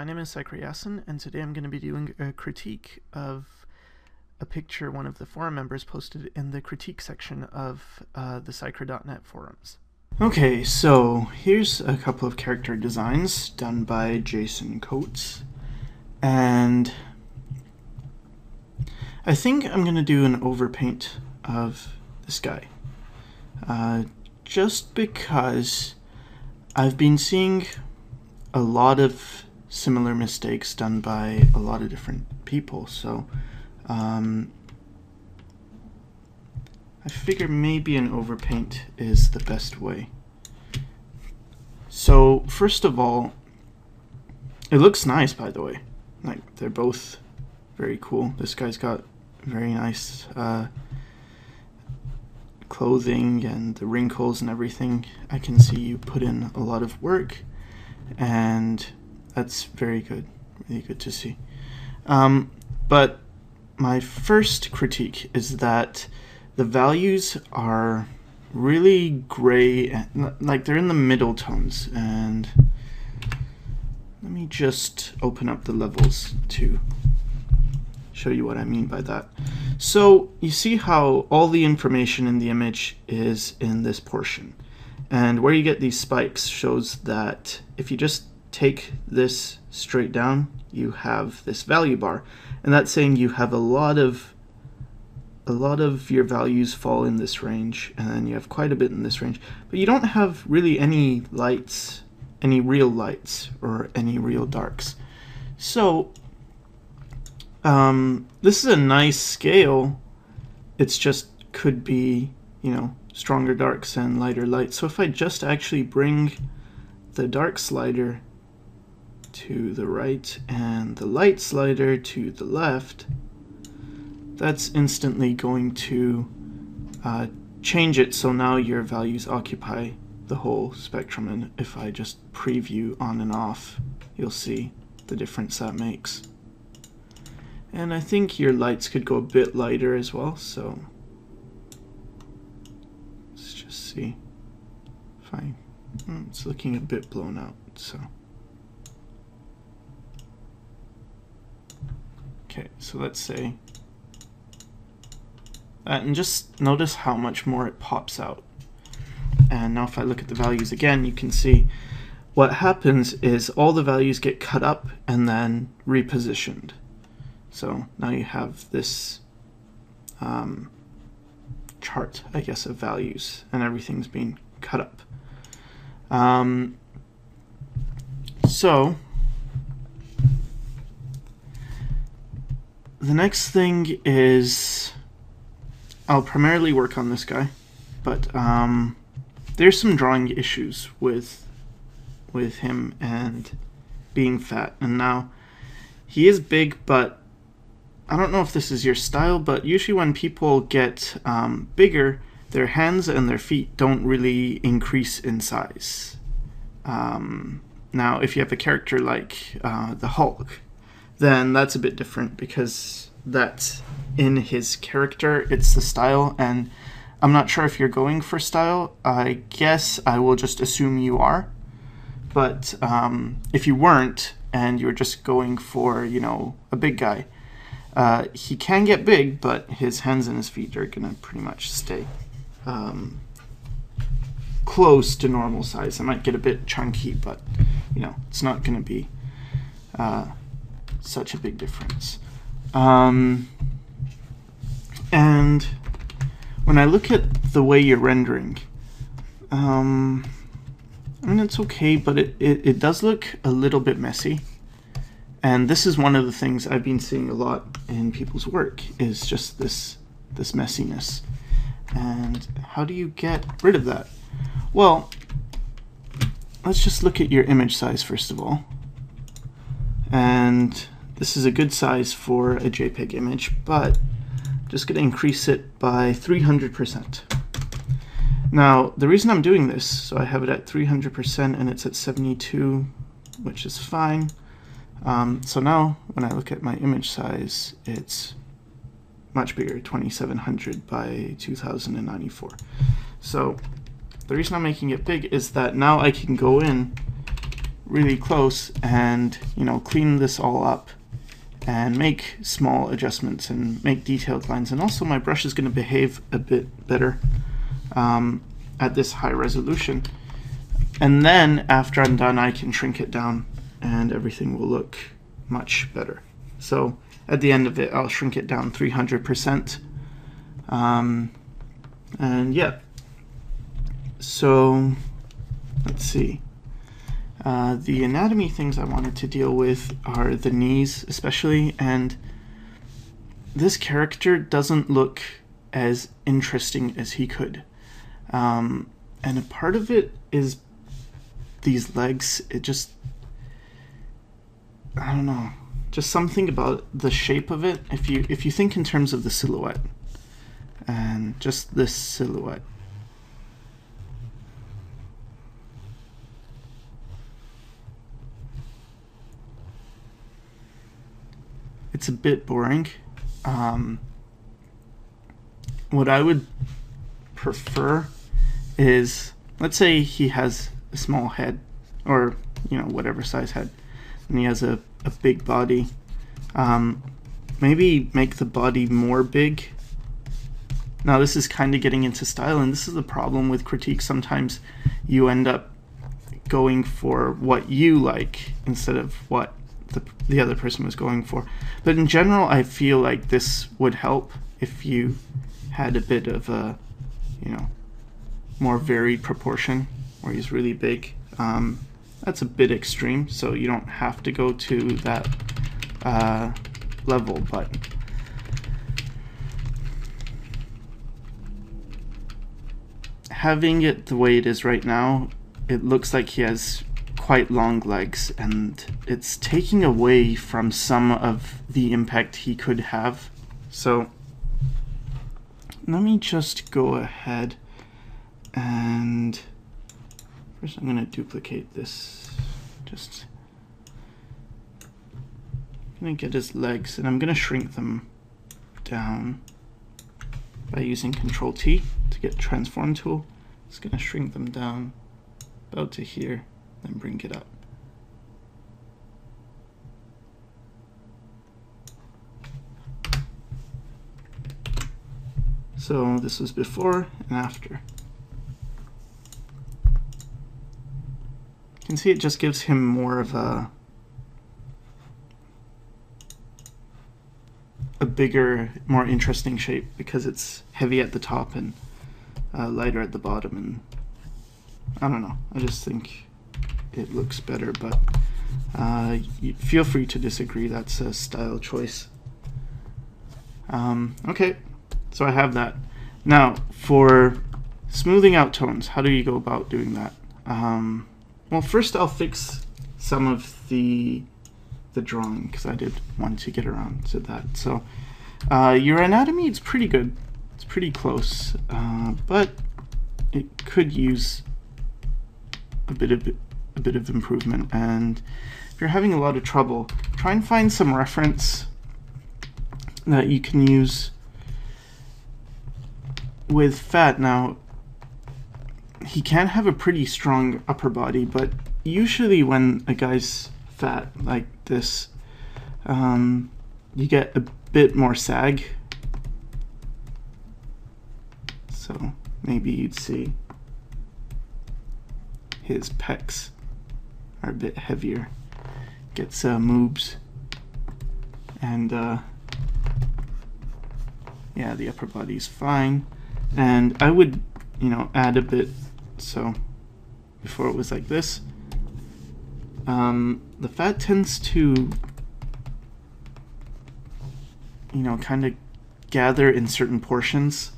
my name is Sycra, and today I'm going to be doing a critique of a picture one of the forum members posted in the critique section of the Sycra.net forums. Okay, so here's a couple of character designs done by Jason Coates, and I think I'm going to do an overpaint of this guy, just because I've been seeing a lot of similar mistakes done by a lot of different people, so I figure maybe an overpaint is the best way. So first of all, it looks nice, by the way. Like, they're both very cool. This guy's got very nice clothing, and the wrinkles and everything. I can see you put in a lot of work, and that's very good, really good to see. But my first critique is that the values are really gray, like they're in the middle tones, and let me just open up the levels to show you what I mean by that. So you see how all the information in the image is in this portion, and where you get these spikes shows that if you just take this straight down, you have this value bar, and that's saying you have a lot of your values fall in this range, and then you have quite a bit in this range, but you don't have really any lights, any real lights or any real darks. So this is a nice scale. It's just could be, you know, stronger darks and lighter lights. So if I just actually bring the dark slider to the right and the light slider to the left, that's instantly going to change it, so now your values occupy the whole spectrum. And if I just preview on and off, you'll see the difference that makes. And I think your lights could go a bit lighter as well, so let's just see if it's looking a bit blown out, so okay, so let's say that, and just notice how much more it pops out. And now if I look at the values again, you can see what happens is all the values get cut up and then repositioned. So now you have this chart, I guess, of values, and everything's being cut up. So the next thing is I'll primarily work on this guy, but there's some drawing issues with him and being fat. And now he is big, but I don't know if this is your style, but usually when people get bigger, their hands and their feet don't really increase in size. Now, if you have a character like the Hulk, then that's a bit different, because that's in his character, it's the style, and I'm not sure if you're going for style. I guess I will just assume you are, but if you weren't and you're just going for, you know, a big guy, he can get big, but his hands and his feet are gonna pretty much stay close to normal size. It might get a bit chunky, but you know, it's not gonna be such a big difference. And when I look at the way you're rendering, I mean, it's okay, but it does look a little bit messy. And this is one of the things I've been seeing a lot in people's work, is just this messiness. And how do you get rid of that? Well, let's just look at your image size first of all. And this is a good size for a JPEG image, but I'm just going to increase it by 300%. Now, the reason I'm doing this, so I have it at 300% and it's at 72, which is fine. So now when I look at my image size, it's much bigger, 2700 by 2094. So the reason I'm making it big is that now I can go in really close and, you know, clean this all up and make small adjustments and make detailed lines. And also my brush is going to behave a bit better at this high resolution. And then after I'm done, I can shrink it down and everything will look much better. So at the end of it, I'll shrink it down 300%. And yeah, so let's see. The anatomy things I wanted to deal with are the knees especially, and this character doesn't look as interesting as he could. And a part of it is these legs. It just, I don't know, just something about the shape of it. If you think in terms of the silhouette and just this silhouette, it's a bit boring. What I would prefer is, let's say he has a small head, or, you know, whatever size head, and he has a big body. Maybe make the body more big. Now this is kind of getting into style, and this is the problem with critique. Sometimes you end up going for what you like instead of what the other person was going for. But in general, I feel like this would help if you had a bit of a, you know, more varied proportion where he's really big. That's a bit extreme, so you don't have to go to that level, but having it the way it is right now, it looks like he has quite long legs, and it's taking away from some of the impact he could have. So let me just go ahead and first I'm going to duplicate this. Just going to get his legs, and I'm going to shrink them down by using Control T to get transform tool. Just going to shrink them down about to here, then bring it up. So this was before and after. You can see it just gives him more of a bigger, more interesting shape because it's heavy at the top and lighter at the bottom, and I don't know, I just think it looks better, but feel free to disagree. That's a style choice. Okay, so I have that. Now for smoothing out tones, how do you go about doing that? Well, first I'll fix some of the drawing because I did want to get around to that. So your anatomy, it's pretty good, it's pretty close, but it could use a bit of improvement. And if you're having a lot of trouble, try and find some reference that you can use with fat. Now he can have a pretty strong upper body, but usually when a guy's fat like this, you get a bit more sag. So maybe you'd see his pecs are a bit heavier, gets moobs, and yeah, the upper body's fine. And I would, you know, add a bit. So before it was like this, the fat tends to, you know, kind of gather in certain portions,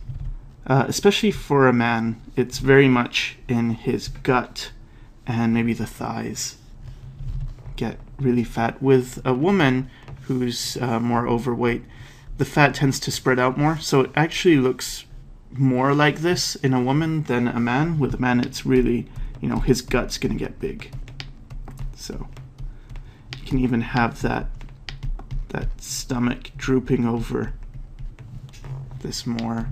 especially for a man. It's very much in his gut and maybe the thighs get really fat. With a woman who's more overweight, the fat tends to spread out more, so it actually looks more like this in a woman than a man. With a man, it's really, you know, his gut's gonna get big. So you can even have that stomach drooping over this more,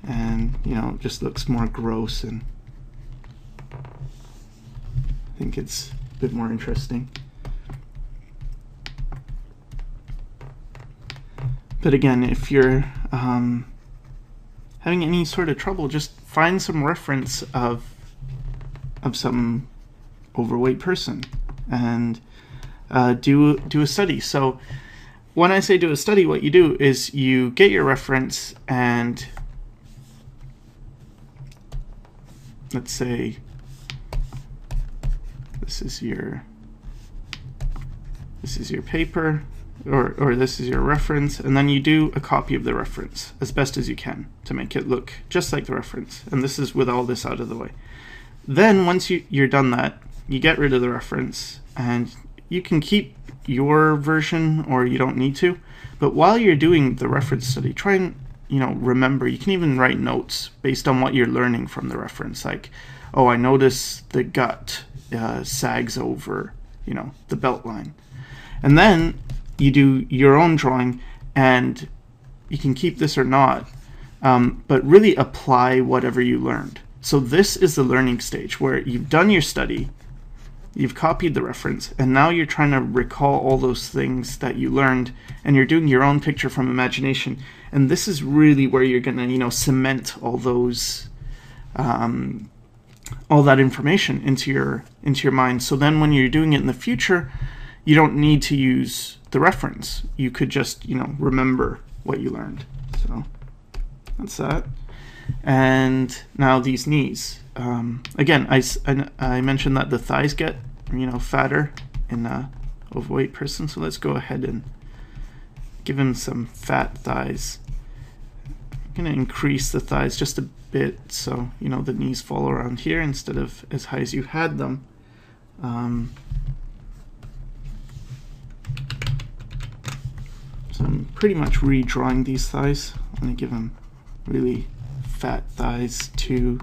and, you know, it just looks more gross, and I think it's bit more interesting. But again, if you're having any sort of trouble, just find some reference of some overweight person and do a study. So when I say do a study, what you do is you get your reference, and let's say this is your paper, or this is your reference, and then you do a copy of the reference as best as you can to make it look just like the reference. And this is with all this out of the way. Then once you're done that, you get rid of the reference, and you can keep your version or you don't need to. But while you're doing the reference study, try and remember. You can even write notes based on what you're learning from the reference, like, oh, I notice the gut sags over the belt line. And then you do your own drawing, and you can keep this or not, but really apply whatever you learned. So this is the learning stage where you've done your study, you've copied the reference, and now you're trying to recall all those things that you learned, and you're doing your own picture from imagination. And this is really where you're going to cement all those all that information into your mind. So then when you're doing it in the future, you don't need to use the reference. You could just remember what you learned. So that's that. And now these knees. Again, I mentioned that the thighs get fatter in a overweight person. So let's go ahead and give him some fat thighs. I'm going to increase the thighs just a bit so the knees fall around here instead of as high as you had them. So I'm pretty much redrawing these thighs. I'm going to give him really fat thighs to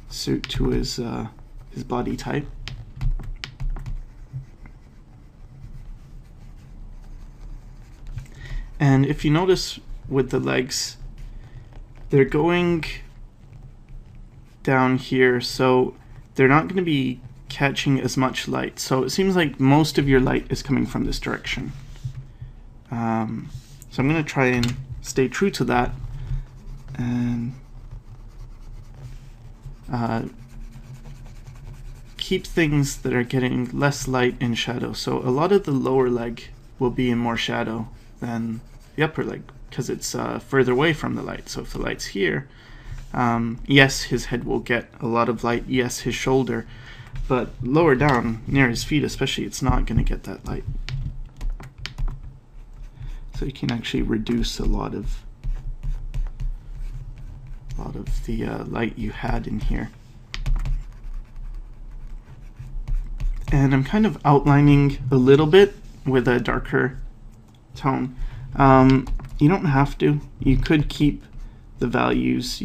suit to his body type. And if you notice with the legs, they're going down here, so they're not going to be catching as much light. So it seems like most of your light is coming from this direction. So I'm going to try and stay true to that, and keep things that are getting less light in shadow. So a lot of the lower leg will be in more shadow than the upper leg because it's further away from the light. So if the light's here, yes, his head will get a lot of light, yes, his shoulder, but lower down near his feet especially, it's not going to get that light. So you can actually reduce a lot of the light you had in here. And I'm kind of outlining a little bit with a darker tone. You don't have to. You could keep the values,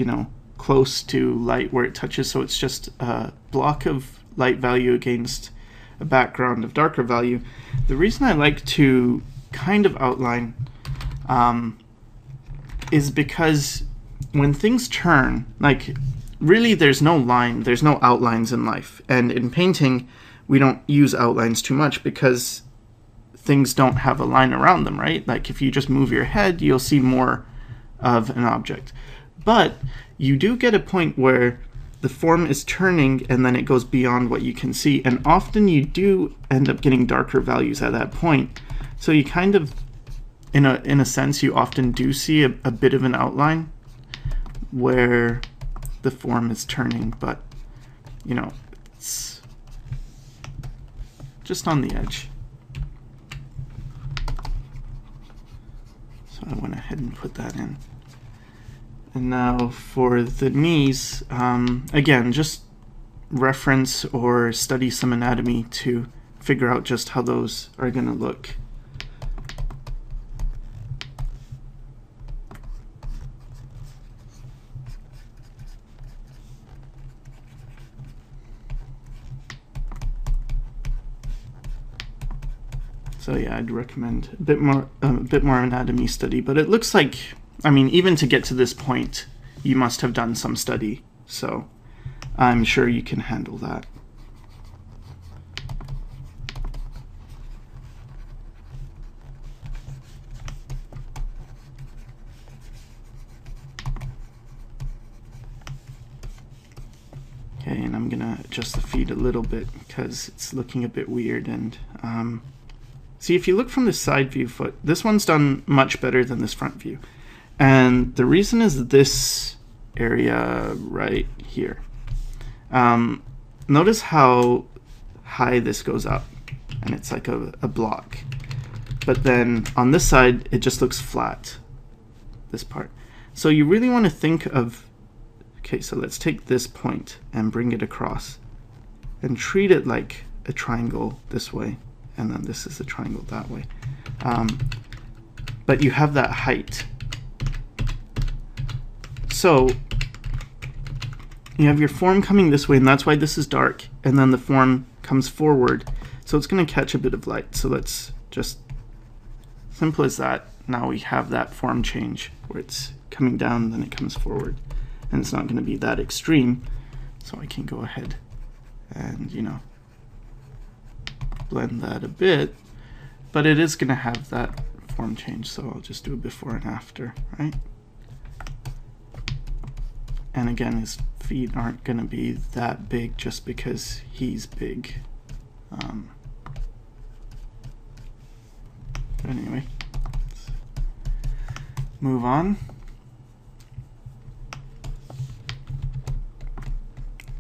close to light where it touches, so it's just a block of light value against a background of darker value. The reason I like to kind of outline is because when things turn, like really there's no line, there's no outlines in life. And in painting, we don't use outlines too much because things don't have a line around them, right? Like if you just move your head, you'll see more of an object. But you do get a point where the form is turning and then it goes beyond what you can see. And often you do end up getting darker values at that point. So you kind of, in a sense, you often do see a bit of an outline where the form is turning, but it's just on the edge. So I went ahead and put that in. And now for the knees, again, just reference or study some anatomy to figure out just how those are going to look. So yeah, I'd recommend a bit more anatomy study, but it looks like, I mean, even to get to this point, you must have done some study, so I'm sure you can handle that. and I'm gonna adjust the feed a little bit because it's looking a bit weird. And see, if you look from the side view foot, this one's done much better than this front view. And the reason is this area right here. Notice how high this goes up, and it's like a block. But then on this side, it just looks flat, this part. So you really want to think of, okay, so let's take this point and bring it across and treat it like a triangle this way, and then this is a triangle that way. But you have that height. So you have your form coming this way, and that's why this is dark, and then the form comes forward. So it's going to catch a bit of light. So let's just, simple as that. Now we have that form change where it's coming down, then it comes forward. And it's not going to be that extreme. So I can go ahead and, you know, blend that a bit. But it is going to have that form change. So I'll just do a before and after, right? And again, his feet aren't going to be that big just because he's big. But anyway, let's move on.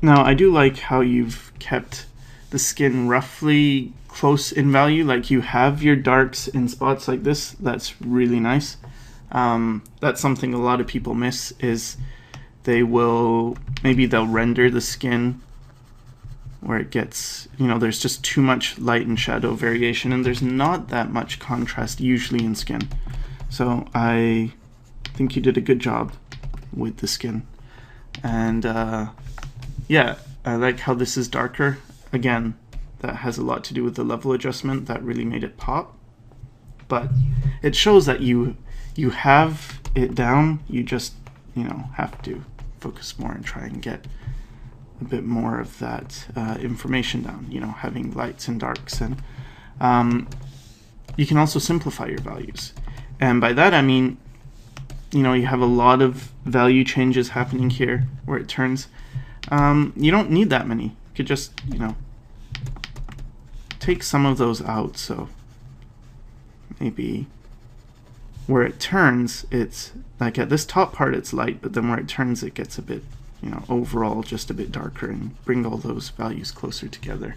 Now, I do like how you've kept the skin roughly close in value. Like you have your darks in spots like this. That's really nice. That's something a lot of people miss, is maybe they'll render the skin where it gets, you know, there's just too much light and shadow variation, and there's not that much contrast usually in skin. So I think you did a good job with the skin. And yeah, I like how this is darker. Again, that has a lot to do with the level adjustment that really made it pop. But it shows that you have it down. You just, you know, have to focus more and try and get a bit more of that information down, you know, having lights and darks. And you can also simplify your values. And by that I mean, you know, you have a lot of value changes happening here where it turns. You don't need that many. You could just, you know, take some of those out. So maybe where it turns, it's like at this top part it's light, but then where it turns it gets a bit, you know, overall just a bit darker, and bring all those values closer together.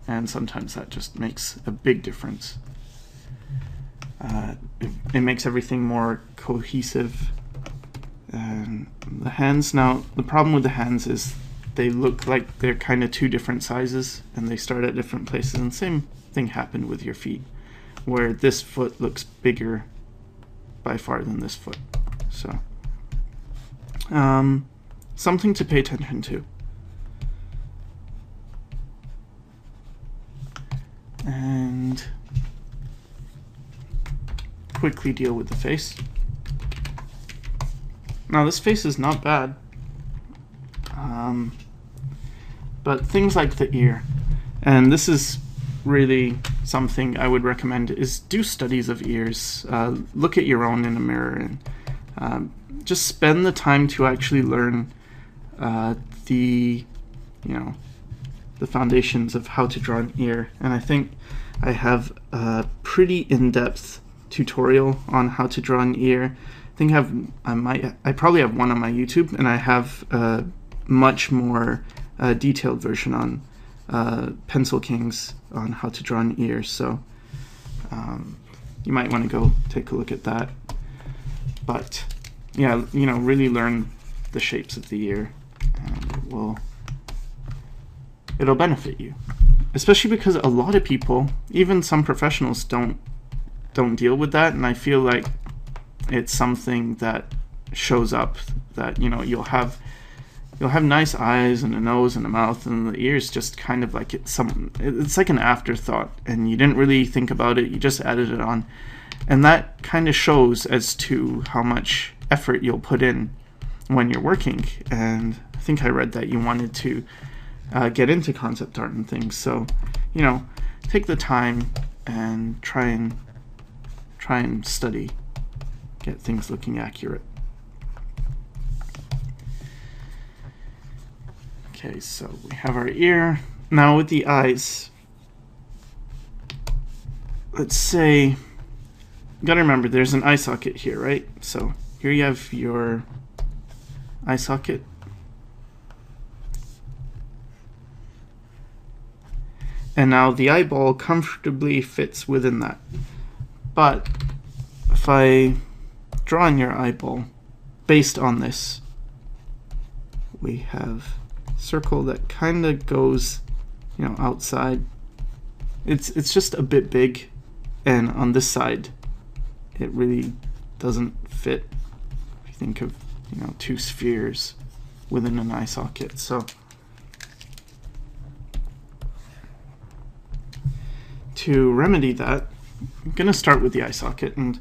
And sometimes that just makes a big difference. It makes everything more cohesive. And the hands, now the problem with the hands is they look like they're kind of two different sizes, and they start at different places, and same thing happened with your feet, where this foot looks bigger by far than this foot. So something to pay attention to. And quickly deal with the face. Now this face is not bad, but things like the ear, and this is really something I would recommend, is do studies of ears. Look at your own in a mirror, and just spend the time to actually learn the foundations of how to draw an ear. And I think I have a pretty in-depth tutorial on how to draw an ear. I think I probably have one on my YouTube, and I have a much more detailed version on Pencil Kings on how to draw an ear. So you might want to go take a look at that. But yeah, you know, really learn the shapes of the ear, and it'll benefit you, especially because a lot of people, even some professionals, don't deal with that. And I feel like it's something that shows up, that, you know, you'll have nice eyes and a nose and a mouth, and the ears just kind of like it's like an afterthought, and you didn't really think about it, you just added it on. And that kind of shows as to how much effort you'll put in when you're working. And I think I read that you wanted to get into concept art and things. So, you know, take the time and try and study, get things looking accurate. Okay, so we have our ear. Now with the eyes, let's say, you gotta remember there's an eye socket here, right? So here you have your eye socket. And now the eyeball comfortably fits within that. But if I draw on your eyeball, based on this, we have a circle that kind of goes, outside. It's just a bit big, and on this side, it really doesn't fit. If you think of, two spheres within an eye socket. So to remedy that, I'm going to start with the eye socket, and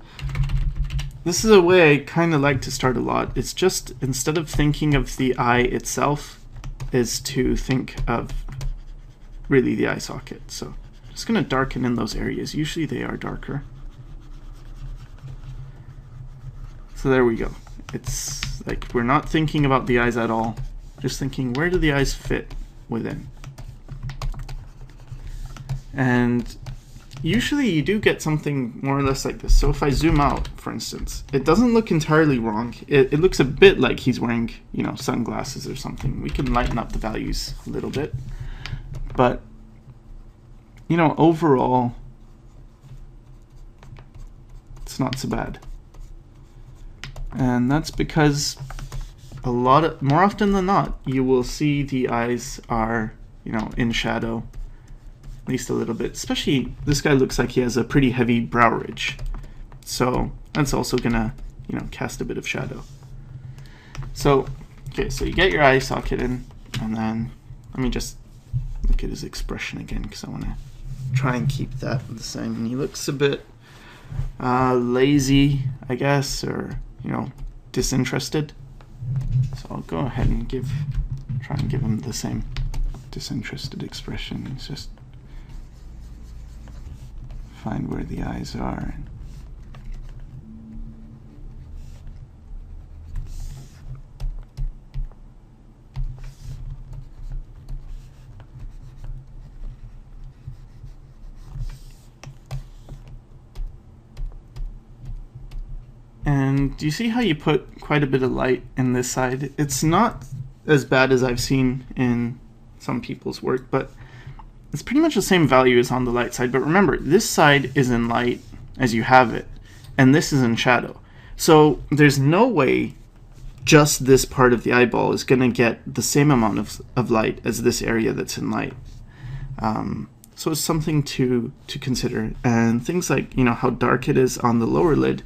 this is a way I kind of like to start a lot. It's just, instead of thinking of the eye itself, is to think of really the eye socket. So I'm just going to darken in those areas. Usually they are darker. So there we go. It's like we're not thinking about the eyes at all, just thinking, where do the eyes fit within? And usually you do get something more or less like this. So if I zoom out, for instance, it doesn't look entirely wrong. It looks a bit like he's wearing, sunglasses or something. We can lighten up the values a little bit. But, overall, it's not so bad. And that's because more often than not, you will see the eyes are, in shadow. At least a little bit. Especially, this guy looks like he has a pretty heavy brow ridge. So that's also gonna, cast a bit of shadow. So, okay, so you get your eye socket in, and then let me just look at his expression again, because I want to try and keep that the same. And he looks a bit lazy, I guess, or, disinterested. So I'll go ahead and try and give him the same disinterested expression. It's just find where the eyes are. And do you see how you put quite a bit of light in this side? It's not as bad as I've seen in some people's work, but it's pretty much the same value as on the light side. But remember, this side is in light as you have it, and this is in shadow. So there's no way just this part of the eyeball is going to get the same amount of light as this area that's in light. So it's something to consider. And things like, how dark it is on the lower lid,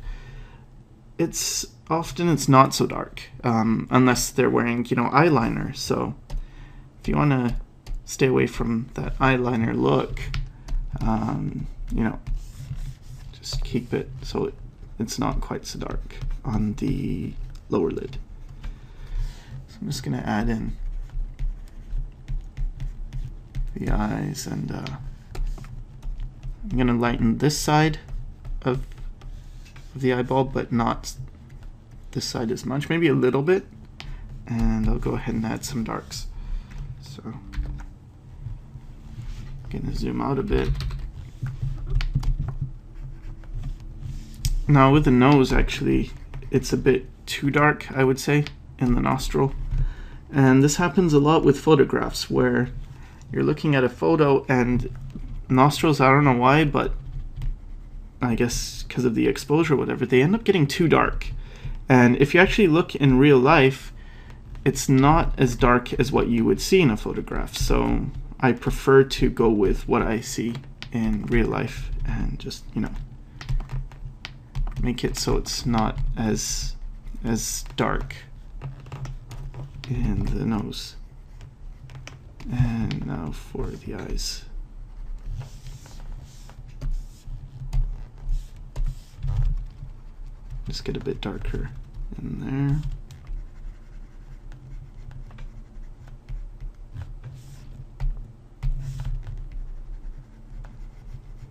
it's not so dark, unless they're wearing, eyeliner. So if you want to stay away from that eyeliner look, just keep it so it's not quite so dark on the lower lid. So I'm just going to add in the eyes, and I'm going to lighten this side of the eyeball, but not this side as much, maybe a little bit, and I'll go ahead and add some darks. So I'm gonna zoom out a bit. Now with the nose, actually, it's a bit too dark, I would say, in the nostril. And this happens a lot with photographs, where you're looking at a photo and nostrils, I don't know why, but I guess because of the exposure or whatever, they end up getting too dark. And if you actually look in real life, it's not as dark as what you would see in a photograph. So I prefer to go with what I see in real life and just, make it so it's not as dark in the nose. And now for the eyes. Just get a bit darker in there.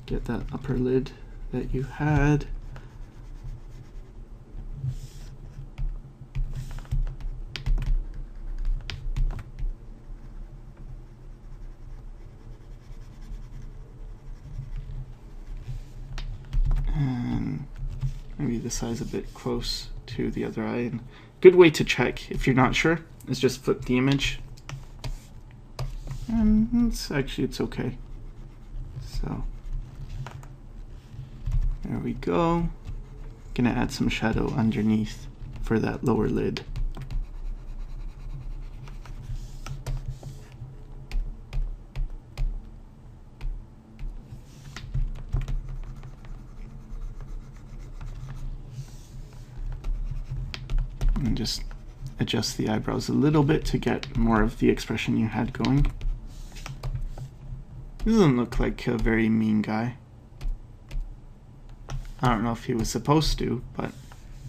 Get that upper lid that you had. this eye's a bit close to the other eye. And good way to check if you're not sure is just flip the image. And it's okay. So there we go. Gonna add some shadow underneath for that lower lid. And just adjust the eyebrows a little bit to get more of the expression you had going. He doesn't look like a very mean guy. I don't know if he was supposed to, but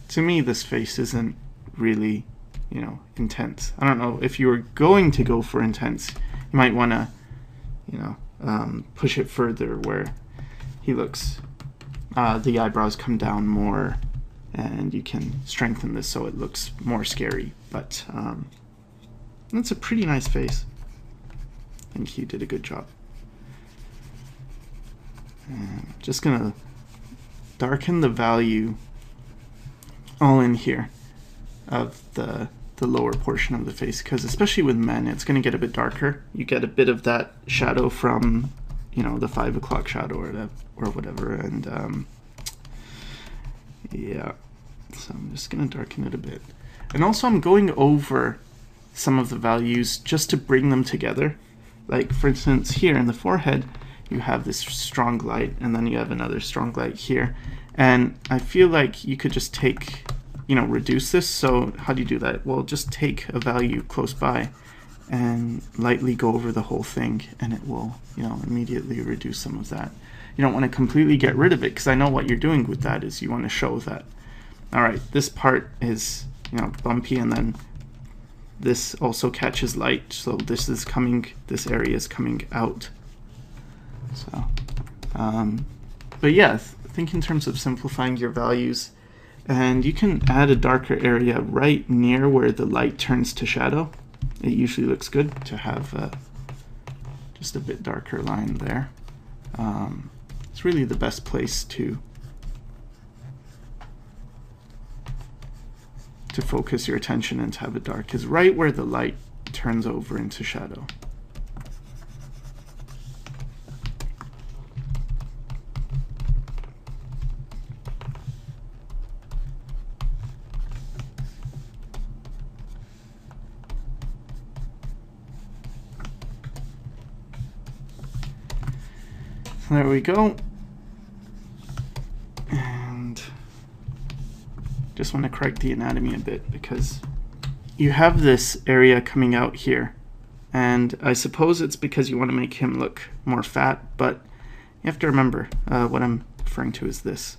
to me this face isn't really, you know, intense. I don't know, if you were going to go for intense, you might want to, you know, push it further where he looks, the eyebrows come down more, and you can strengthen this so it looks more scary. But that's a pretty nice face. I think he did a good job. And just gonna darken the value all in here of the lower portion of the face, because especially with men it's going to get a bit darker. You get a bit of that shadow from, you know, the 5 o'clock shadow or whatever, and yeah, so I'm just going to darken it a bit. And also I'm going over some of the values just to bring them together. Like for instance here in the forehead you have this strong light, and then you have another strong light here. And I feel like you could just take, you know, reduce this. So how do you do that? Well, just take a value close by and lightly go over the whole thing, and it will, you know, immediately reduce some of that. You don't want to completely get rid of it, because I know what you're doing with that is you want to show that, all right, this part is, you know, bumpy, and then this also catches light, so this area is coming out. So, but yeah, think in terms of simplifying your values, and you can add a darker area right near where the light turns to shadow. It usually looks good to have just a bit darker line there. It's really the best place to focus your attention and to have it dark, is right where the light turns over into shadow. There we go. And just want to correct the anatomy a bit, because you have this area coming out here, and I suppose it's because you want to make him look more fat, but you have to remember what I'm referring to is this.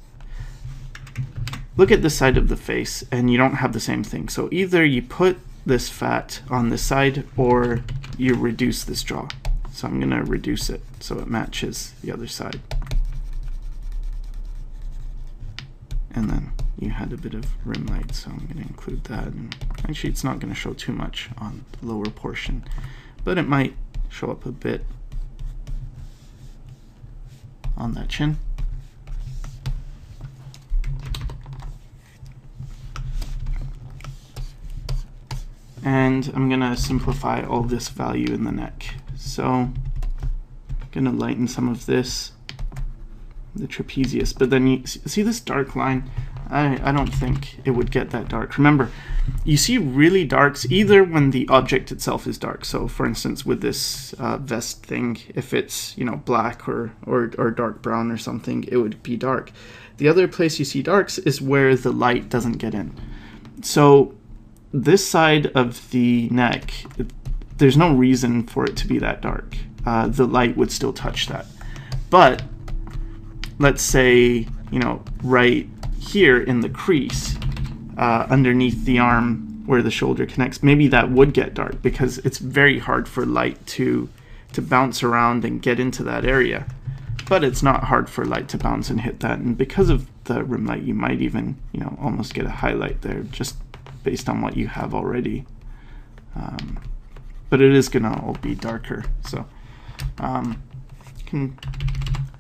Look at this side of the face and you don't have the same thing. So either you put this fat on this side or you reduce this jaw. So I'm going to reduce it so it matches the other side. And then you had a bit of rim light, so I'm going to include that. And actually it's not going to show too much on the lower portion, but it might show up a bit on that chin. And I'm going to simplify all this value in the neck. So I'm going to lighten some of this, the trapezius, but then you see this dark line? I don't think it would get that dark. Remember, you see really darks either when the object itself is dark. So for instance, with this vest thing, if it's, you know, black or dark brown or something, it would be dark. The other place you see darks is where the light doesn't get in. So this side of the neck, there's no reason for it to be that dark. The light would still touch that. But let's say, you know, right here in the crease, underneath the arm where the shoulder connects, maybe that would get dark because it's very hard for light to bounce around and get into that area. But it's not hard for light to bounce and hit that, and because of the rim light, you might even, you know, almost get a highlight there just based on what you have already. But it is gonna all be darker, so you can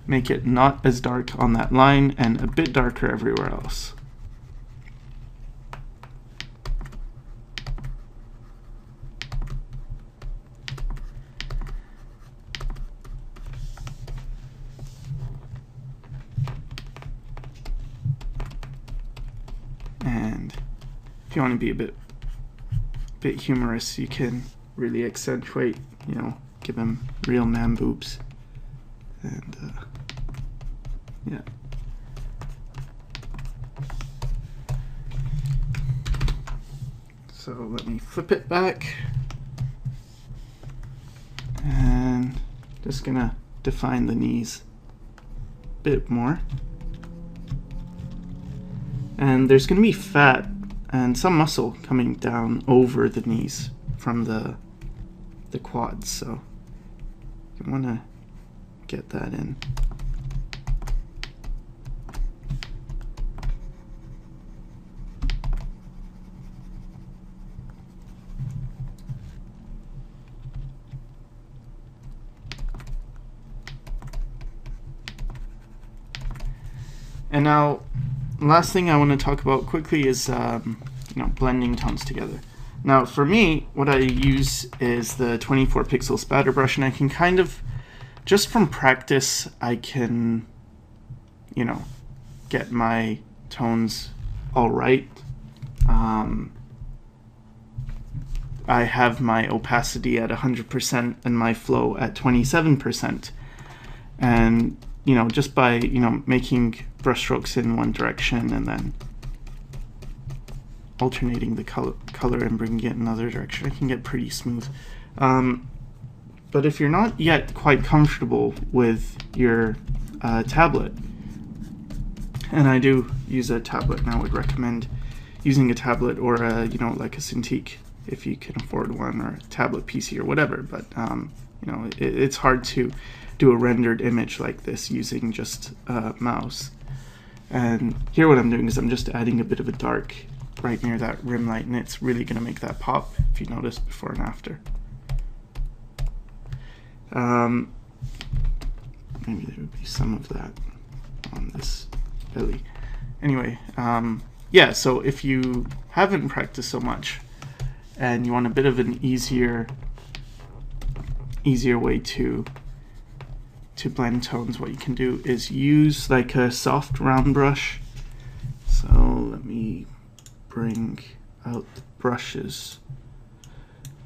make it not as dark on that line and a bit darker everywhere else. if you want to be a bit humorous, you can really accentuate, you know, give him real man boobs. And yeah. So let me flip it back, and just gonna define the knees a bit more. And there's gonna be fat and some muscle coming down over the knees from the quads, so you wanna get that in. And now, last thing I want to talk about quickly is blending tones together. Now, for me, what I use is the 24 pixel spatter brush, and I can kind of, just from practice, I can, get my tones all right. I have my opacity at 100% and my flow at 27%, and just by making brush strokes in one direction and then alternating the color and bringing it in another direction, I can get pretty smooth. But if you're not yet quite comfortable with your tablet, and I do use a tablet, and I would recommend using a tablet or like a Cintiq if you can afford one, or a tablet PC or whatever. But it's hard to do a rendered image like this using just a mouse. And here what I'm doing is I'm just adding a bit of a dark right near that rim light, and it's really going to make that pop, if you notice, before and after. Maybe there would be some of that on this belly. Anyway, yeah, so if you haven't practiced so much and you want a bit of an easier way to blend tones, what you can do is use like a soft round brush. So let me bring out the brushes.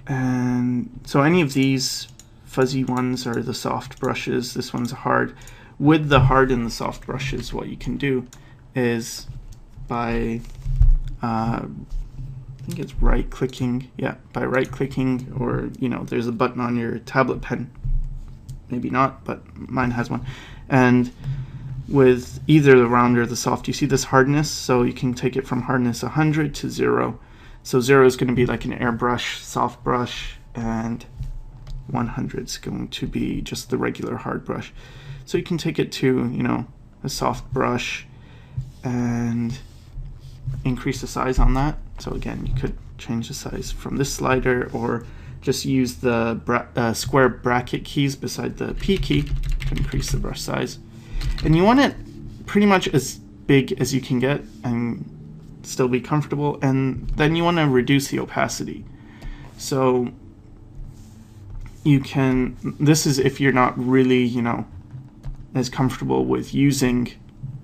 And so any of these fuzzy ones are the soft brushes. This one's hard. With the hard and the soft brushes, what you can do is by I think it's right clicking. Yeah, by right clicking, or there's a button on your tablet pen. Maybe not, but mine has one. And with either the round or the soft, you see this hardness, so you can take it from hardness 100 to 0. So 0 is going to be like an airbrush, soft brush, and 100 is going to be just the regular hard brush. So you can take it to, a soft brush and increase the size on that. So again, you could change the size from this slider, or just use the square bracket keys beside the P key to increase the brush size. And you want it pretty much as big as you can get and still be comfortable. And then you want to reduce the opacity. So you can, this is if you're not really, as comfortable with using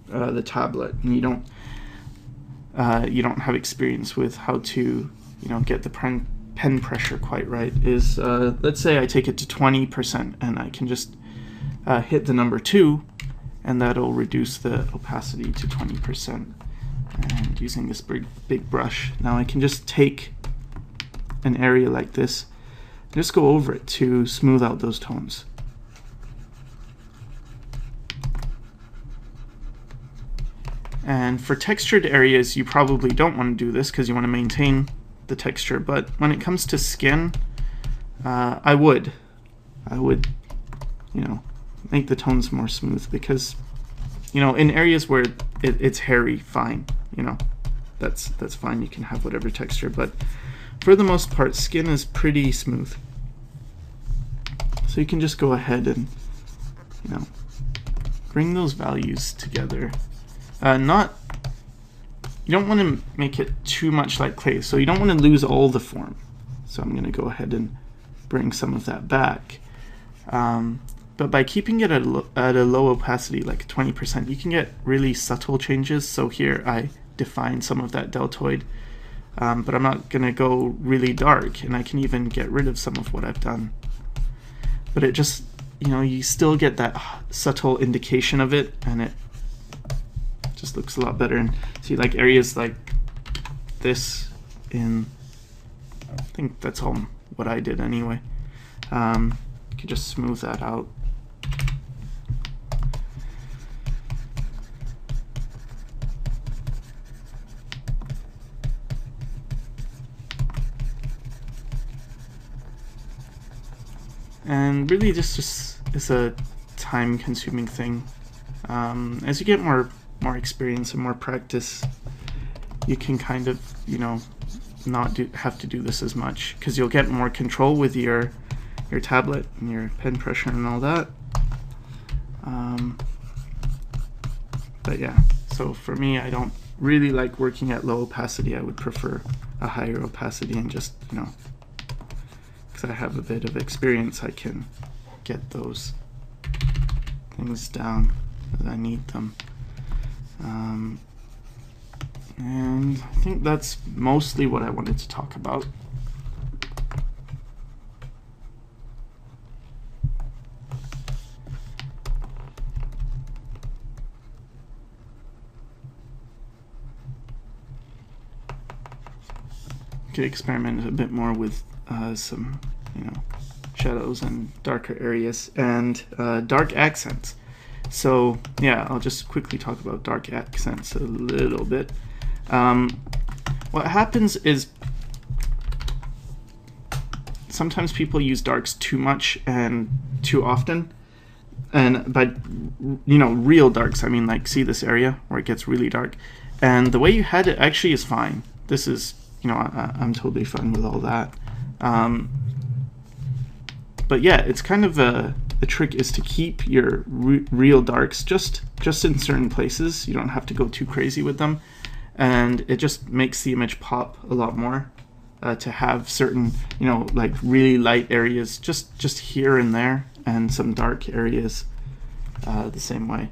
the tablet, and you don't have experience with how to, get the pen pressure quite right, is let's say I take it to 20% and I can just hit the number 2, and that'll reduce the opacity to 20%. And using this big brush, now I can just take an area like this, just go over it to smooth out those tones. And for textured areas, you probably don't want to do this because you want to maintain the texture, but when it comes to skin, I would make the tones more smooth, because in areas where it's hairy, fine, that's fine, you can have whatever texture, but for the most part, skin is pretty smooth. So you can just go ahead and bring those values together. You don't want to make it too much like clay, so you don't want to lose all the form. So I'm going to go ahead and bring some of that back. But by keeping it at a low opacity, like 20%, you can get really subtle changes. So here I define some of that deltoid but I'm not going to go really dark, and I can even get rid of some of what I've done. But it just, you still get that subtle indication of it, and it just looks a lot better. And see, like areas like this I think that's all what I did anyway. You could just smooth that out. And really this just is a time-consuming thing. As you get more experience and more practice, you can kind of, not have to do this as much, because you'll get more control with your tablet and your pen pressure and all that. But yeah, so for me, I don't really like working at low opacity. I would prefer a higher opacity, and just, because I have a bit of experience, I can get those things down as I need them. And I think that's mostly what I wanted to talk about. You could experiment a bit more with some, shadows and darker areas and dark accents. So yeah, I'll just quickly talk about dark accents a little bit. What happens is sometimes people use darks too much and too often. And by, real darks, I mean, like, see this area where it gets really dark. And the way you had it actually is fine. This is, I'm totally fine with all that. But yeah, it's kind of the trick is to keep your real darks just in certain places. You don't have to go too crazy with them. And it just makes the image pop a lot more, to have certain, like really light areas just here and there, and some dark areas the same way.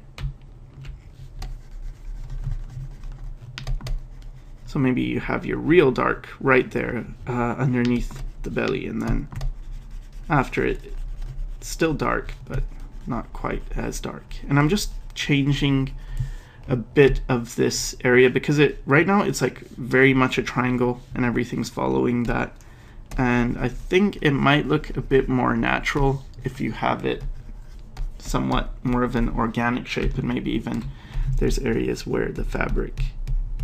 So maybe you have your real dark right there underneath the belly, and then after it's still dark, but not quite as dark. And I'm just changing a bit of this area because right now it's like very much a triangle and everything's following that, and I think it might look a bit more natural if you have it somewhat more of an organic shape, and maybe even there's areas where the fabric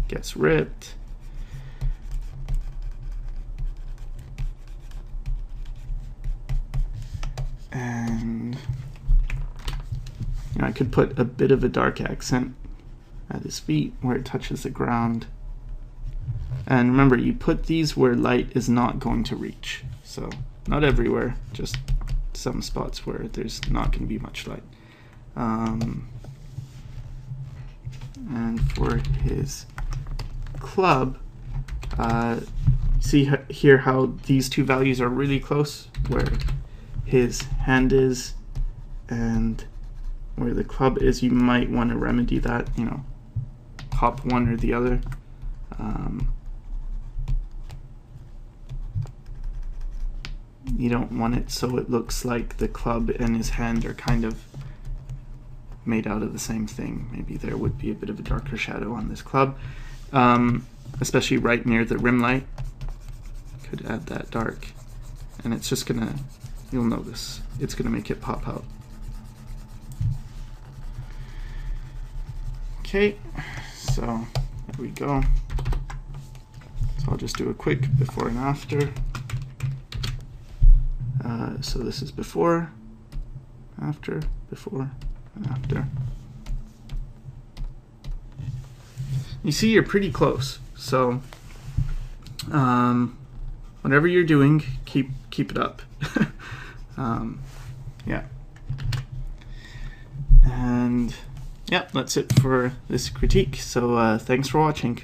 gets ripped. And I could put a bit of a dark accent at his feet where it touches the ground. And remember, you put these where light is not going to reach. So not everywhere, just some spots where there's not going to be much light. And for his club, see here how these two values are really close, where his hand is and where the club is. You might want to remedy that, hop one or the other. You don't want it so it looks like the club and his hand are kind of made out of the same thing. Maybe there would be a bit of a darker shadow on this club, especially right near the rim light. Could add that dark, and it's just gonna, you'll notice, it's gonna make it pop out. Okay, so there we go. So I'll just do a quick before and after. So this is before, after, before, and after. You see, you're pretty close. So whatever you're doing, keep it up. Yeah. And yeah, that's it for this critique. So thanks for watching.